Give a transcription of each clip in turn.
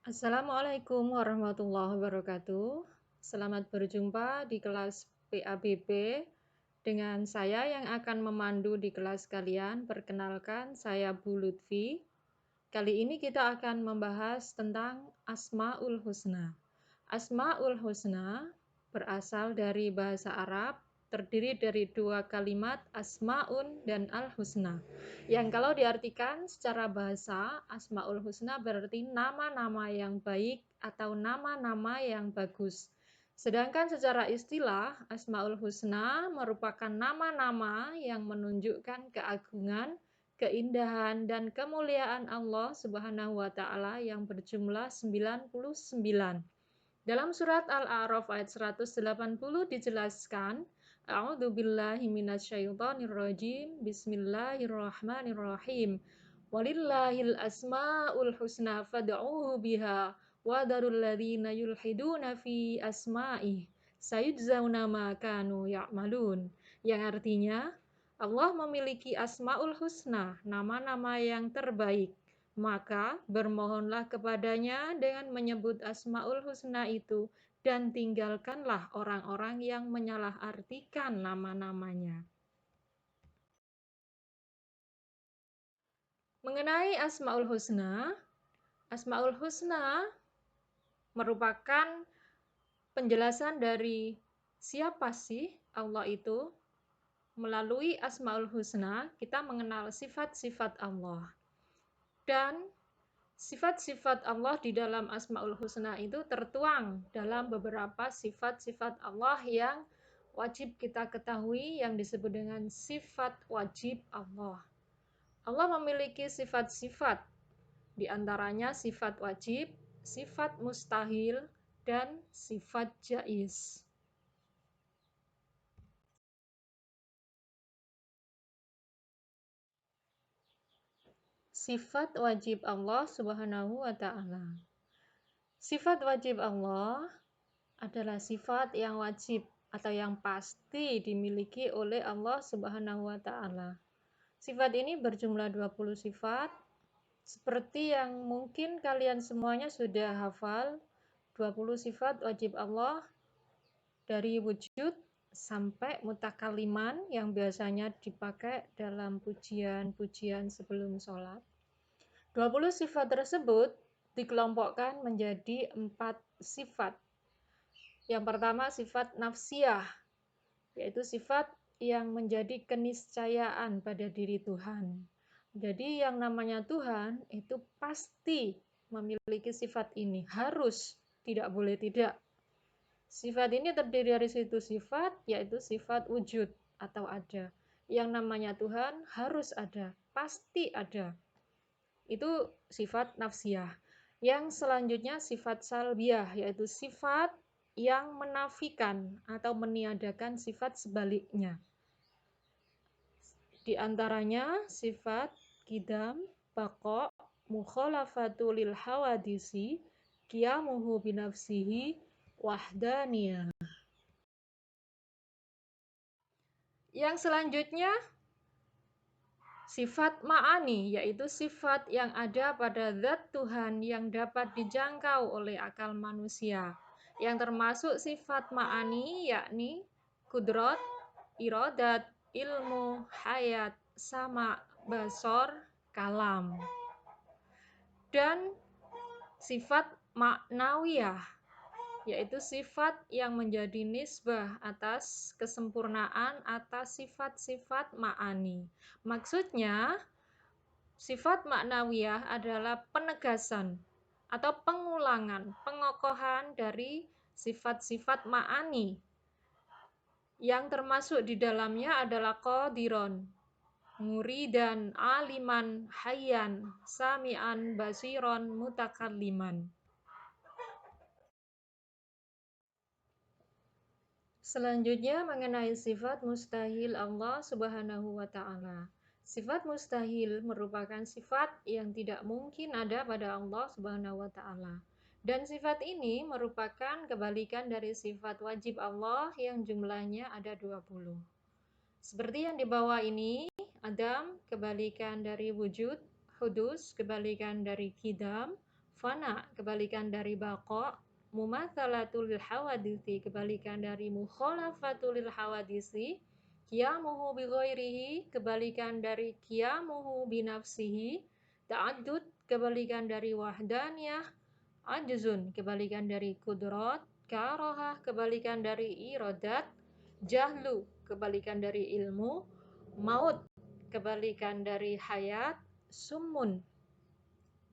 Assalamualaikum warahmatullahi wabarakatuh. Selamat berjumpa di kelas PABB dengan saya yang akan memandu di kelas kalian. Perkenalkan, saya Bu Lutfi. Kali ini kita akan membahas tentang Asmaul Husna. Asmaul Husna berasal dari bahasa Arab, terdiri dari dua kalimat Asmaun dan Al-Husna. Yang kalau diartikan secara bahasa, Asmaul Husna berarti nama-nama yang baik atau nama-nama yang bagus. Sedangkan secara istilah, Asmaul Husna merupakan nama-nama yang menunjukkan keagungan, keindahan, dan kemuliaan Allah Subhanahu wa Ta'ala yang berjumlah 99. Dalam surat Al-A'raf ayat 180 dijelaskan, A'udzu billahi minasyaitonir rajim. Bismillahirrahmanirrahim. Walillahil asmaul husna fad'uuhu biha wa darul ladzina yulhiduna fi asma'ih sayujzauna ma kanu ya'malun. Yang artinya, Allah memiliki asmaul husna, nama-nama yang terbaik. Maka bermohonlah kepadanya dengan menyebut Asmaul Husna itu dan tinggalkanlah orang-orang yang menyalahartikan nama-namanya. Mengenai Asmaul Husna merupakan penjelasan dari siapa sih Allah itu. Melalui Asmaul Husna, kita mengenal sifat-sifat Allah. Dan sifat-sifat Allah di dalam Asmaul Husna itu tertuang dalam beberapa sifat-sifat Allah yang wajib kita ketahui yang disebut dengan sifat wajib Allah. Allah memiliki sifat-sifat, di antaranya sifat wajib, sifat mustahil, dan sifat jaiz. Sifat wajib Allah Subhanahu wa Ta'ala. Sifat wajib Allah adalah sifat yang wajib atau yang pasti dimiliki oleh Allah Subhanahu wa Ta'ala. Sifat ini berjumlah 20 sifat. Seperti yang mungkin kalian semuanya sudah hafal, 20 sifat wajib Allah dari wujud sampai mutakaliman yang biasanya dipakai dalam pujian-pujian sebelum sholat. 20 sifat tersebut dikelompokkan menjadi 4 sifat. Yang pertama sifat nafsiyah, yaitu sifat yang menjadi keniscayaan pada diri Tuhan. Jadi yang namanya Tuhan itu pasti memiliki sifat ini, harus, tidak boleh tidak. Sifat ini terdiri dari situ sifat, yaitu sifat wujud atau ada. Yang namanya Tuhan harus ada, pasti ada. Itu sifat nafsiyah. Yang selanjutnya sifat salbiyah, yaitu sifat yang menafikan atau meniadakan sifat sebaliknya. Di antaranya sifat qidam, baqa, mukhalafatu lil hawadisi, qiyamuhu binafsihi, wahdaniyah. Yang selanjutnya sifat ma'ani, yaitu sifat yang ada pada zat Tuhan yang dapat dijangkau oleh akal manusia. Yang termasuk sifat ma'ani yakni kudrat, iradat, ilmu, hayat, sama, basor, kalam. Dan sifat maknawiyah, yaitu sifat yang menjadi nisbah atas kesempurnaan atas sifat-sifat ma'ani. Maksudnya, sifat maknawiyah adalah penegasan atau pengulangan, pengokohan dari sifat-sifat ma'ani. Yang termasuk di dalamnya adalah qadiron, muridan, aliman, hayyan, sami'an, basiron, mutakalliman. Selanjutnya mengenai sifat mustahil Allah Subhanahu wa Ta'ala. Sifat mustahil merupakan sifat yang tidak mungkin ada pada Allah Subhanahu wa Ta'ala. Dan sifat ini merupakan kebalikan dari sifat wajib Allah yang jumlahnya ada 20. Seperti yang di bawah ini, Adam kebalikan dari wujud, hudus kebalikan dari qidam, Fana, kebalikan dari baqa. Mumatsalatul hawadisi, kebalikan dari mukhalafatul hawadisi. Qiyamuhu bi ghairihi, kebalikan dari qiyamuhu bi nafsihi. Ta'addud, kebalikan dari wahdaniyah. Ajzun, kebalikan dari kudrat. Karohah, kebalikan dari iradat. Jahlu, kebalikan dari ilmu. Maut, kebalikan dari hayat. Summun,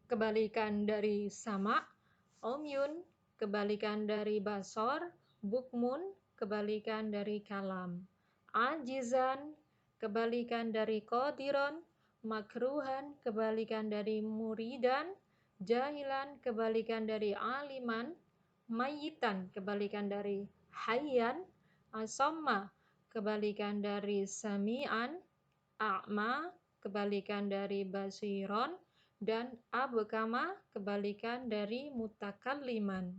kebalikan dari sama. Umyun, kebalikan dari basor. Bukmun, kebalikan dari kalam. Ajizan, kebalikan dari qadiron. Makruhan, kebalikan dari muridan. Jahilan, kebalikan dari aliman. Mayitan, kebalikan dari hayyan. Asamma, kebalikan dari sami'an. A'ma, kebalikan dari basiron. Dan abkama, kebalikan dari mutakalliman.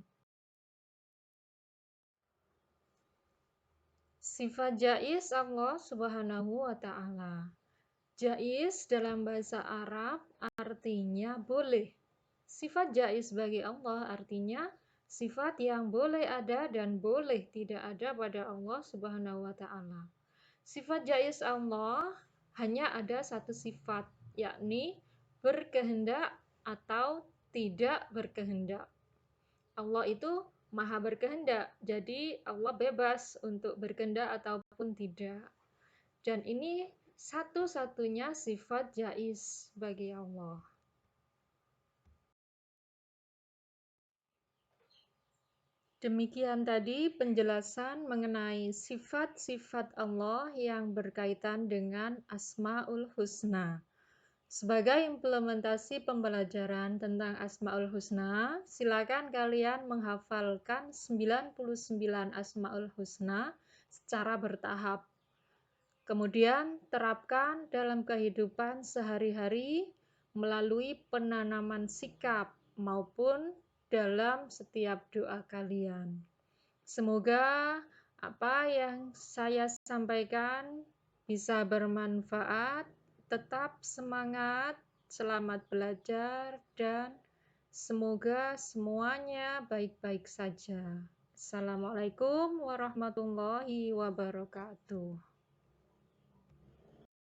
Sifat jaiz Allah Subhanahu wa ta'ala. Jaiz dalam bahasa Arab artinya boleh. Sifat jaiz bagi Allah artinya sifat yang boleh ada dan boleh tidak ada pada Allah Subhanahu wa ta'ala. Sifat jaiz Allah hanya ada satu sifat, yakni berkehendak atau tidak berkehendak. Allah itu maha berkehendak, jadi Allah bebas untuk berkehendak ataupun tidak. Dan ini satu-satunya sifat jaiz bagi Allah. Demikian tadi penjelasan mengenai sifat-sifat Allah yang berkaitan dengan Asmaul Husna. Sebagai implementasi pembelajaran tentang Asmaul Husna, silakan kalian menghafalkan 99 Asmaul Husna secara bertahap. Kemudian terapkan dalam kehidupan sehari-hari melalui penanaman sikap maupun dalam setiap doa kalian. Semoga apa yang saya sampaikan bisa bermanfaat. Tetap semangat, selamat belajar, dan semoga semuanya baik-baik saja. Assalamualaikum warahmatullahi wabarakatuh.